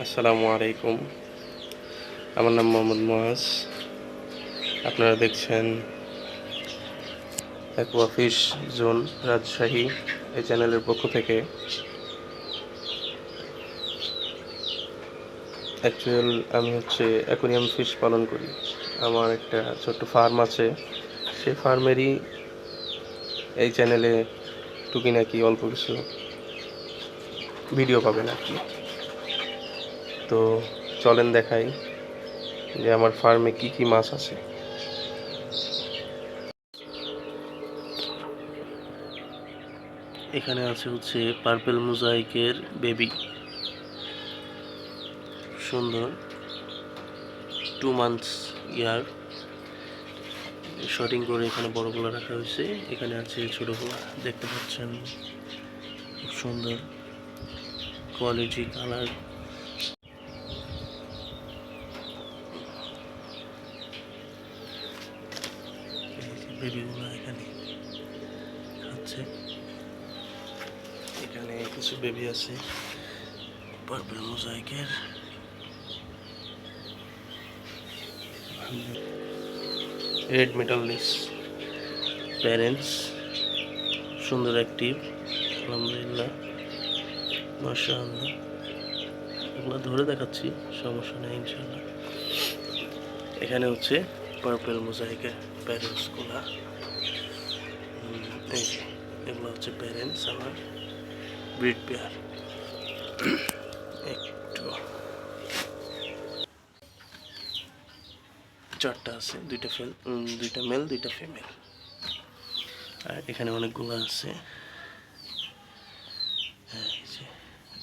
আসসালামু আলাইকুম। আমার নাম মোহাম্মদ মুয়াজ। আপনারা দেখছেন অ্যাকোয়া ফিশ জোন রাজশাহী এই চ্যানেলের পক্ষ থেকে। আমি অ্যাকোয়ারিয়াম ফিশ পালন করি। আমার একটা ছোট্ট ফার্ম আছে। সেই ফার্মেরই এই চ্যানেলে টুকিনাকি অল্প কিছু ভিডিও পাবেন আর কি। তো চলেন দেখাই যে আমার ফার্মে কি কি মাছ আছে। এখানে আছে পার্পেল মোজাইকের বেবি, সুন্দর 2 মান্থস ইয়ার শর্টিং করে এখানে বড়গুলো রাখা হয়েছে। এখানে আছে ছোটগুলো, দেখতে পাচ্ছেন খুব সুন্দর কোয়ালিটি কালার। বেবিগুলো এখানে খাচ্ছে। এখানে কিছু বেবি আছে পার্পল মোজাইকের। রেড মেটালিস প্যারেন্টস, সুন্দর অ্যাক্টিভ, আলহামদুলিল্লাহ, মাশাআল্লাহ। এগুলো ধরে দেখাচ্ছি, সমস্যা নেই ইনশাআল্লাহ। এখানে পার্পল মোজাইকের প্যারেন্টসগুলা। এই যে এগুলো প্যারেন্টস আমার ব্রিড পেয়ার। একটু 4টা আছে, 2টা মেল 2টা ফিমেল। আর এখানে অনেকগুলো আছে। এই যে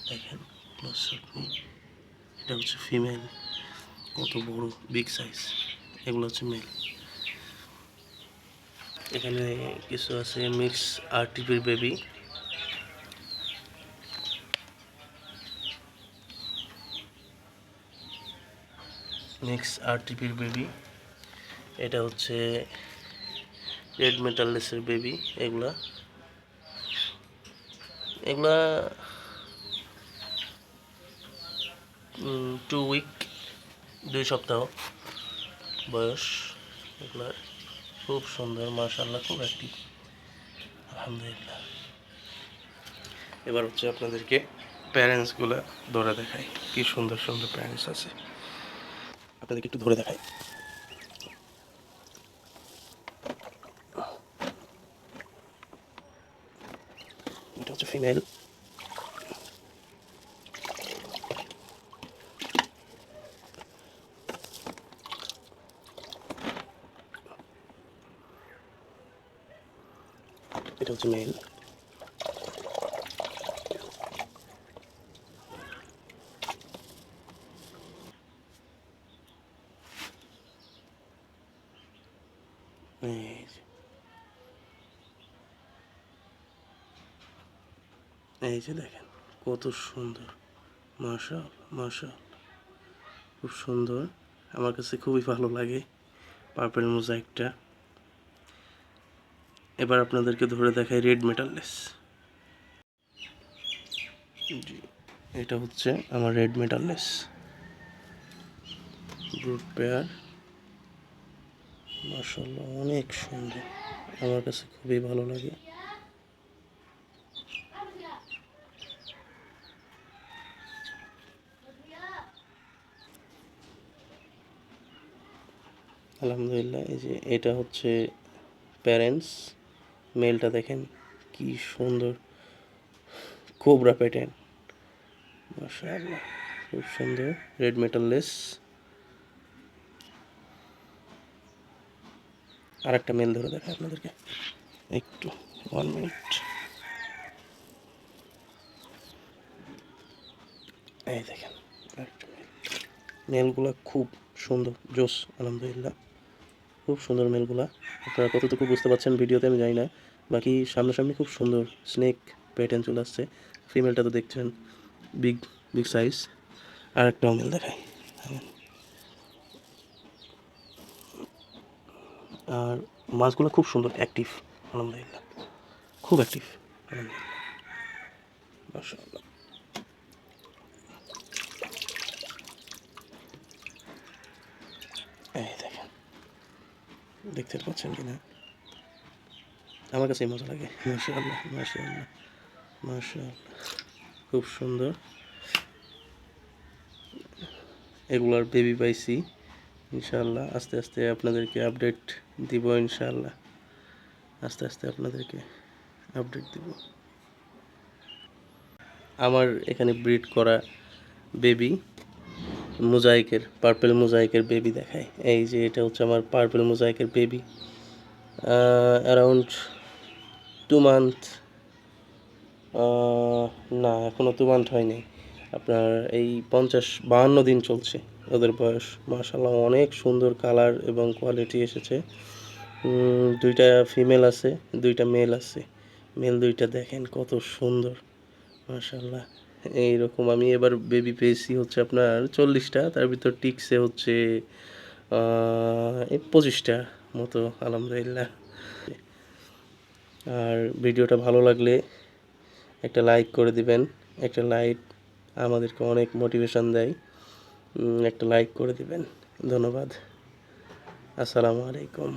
দেখেন, এটা ফিমেল, কত বড় বিগ সাইজ। এগুলো মেল। এখানে কিছু আছে মিক্স আরটিপির বেবি। এটা রেড মেটালিসের বেবি। এগুলা 2 উইক, 2 সপ্তাহ বয়স। এগুলা খুব সুন্দর, মাশাআল্লাহ, খুব অ্যাক্টিভ, আলহামদুলিল্লাহ। এবার আপনাদেরকে প্যারেন্টসগুলা ধরে দেখাই, কি সুন্দর সুন্দর প্যারেন্টস আছে। আপনাদেরকে একটু ধরে দেখাই। এটা ফিমেল। এটা মেল। এই যে দেখেন কত সুন্দর, মাশাআল্লাহ মাশাআল্লাহ, খুব সুন্দর। আমার কাছে খুবই ভালো লাগে পার্পল মোজাইকটা। এবার আপনাদেরকে ধরে দেখাই রেড মেটালিস। জি, এটা আমার রেড মেটালিস ব্রুড পেয়ার। মাশাআল্লাহ, অনেক সুন্দর, আমার কাছে খুবই ভালো লাগে। আলহামদুলিল্লাহ। এই যে এটা প্যারেন্টস, মেলটা দেখেন কি সুন্দর, কোবরা প্যাটার্ন, মাশাআল্লাহ, খুব সুন্দর রেড মেটালিস। আর একটা মেল ধরে দেখায় আপনাদেরকে, একটু 1 মিনিট। এই দেখেন আরেকটা মেল। মেলগুলা খুব সুন্দর, জোস, আলহামদুলিল্লাহ, খুব সুন্দর মেলগুলা। আপনারা কতটুকু বুঝতে পারছেন ভিডিওতে আমি জানি না, বাকি সামনাসামনি খুব সুন্দর স্নেক প্যাটার্ন চলে আসছে। ফিমেলটা তো দেখছেন বিগ বিগ সাইজ। আর একটা মেল দেখাই। আর মাছগুলো খুব সুন্দর অ্যাক্টিভ, আলহামদুলিল্লাহ, খুব অ্যাক্টিভ, আলহামদুলিল্লাহ, মাশাআল্লাহ। দেখতে পাচ্ছেন কিনা, আমার কাছে মজা লাগে। মাশাআল্লাহ, মাশাআল্লাহ, মাশাআল্লাহ, খুব সুন্দর। এগুলার বেবি পাইছি, ইনশাআল্লাহ আস্তে আস্তে আপনাদেরকে আপডেট দিব। ইনশাআল্লাহ আস্তে আস্তে আপনাদেরকে আপডেট দিব। আমার এখানে ব্রিড করা বেবি মোজাইকের, পার্পেল মোজাইকের বেবি দেখায়। এই যে এটা হচ্ছে আমার পার্পেল মোজাইকের বেবি, অ্যারাউন্ড 2 মান্থ, না এখনও 2 মান্থ হয়নি, আপনার এই 50-52 দিন চলছে ওদের বয়স। মাশাআল্লাহ অনেক সুন্দর কালার এবং কোয়ালিটি এসেছে। 2টা ফিমেল আছে, 2টা মেল আছে। মেল 2টা দেখেন কত সুন্দর, মাশাআল্লাহ। এইরকম আমি এবার বেবি পেয়েছি হচ্ছে আপনার 40টা, তার ভিতর টিকসে হচ্ছে এই 25টা মতো, আলহামদুলিল্লাহ। আর ভিডিওটা ভালো লাগলে একটা লাইক করে দিবেন। একটা লাইক আমাদেরকে অনেক মোটিভেশন দেয়। একটা লাইক করে দিবেন। ধন্যবাদ। আসসালামু আলাইকুম।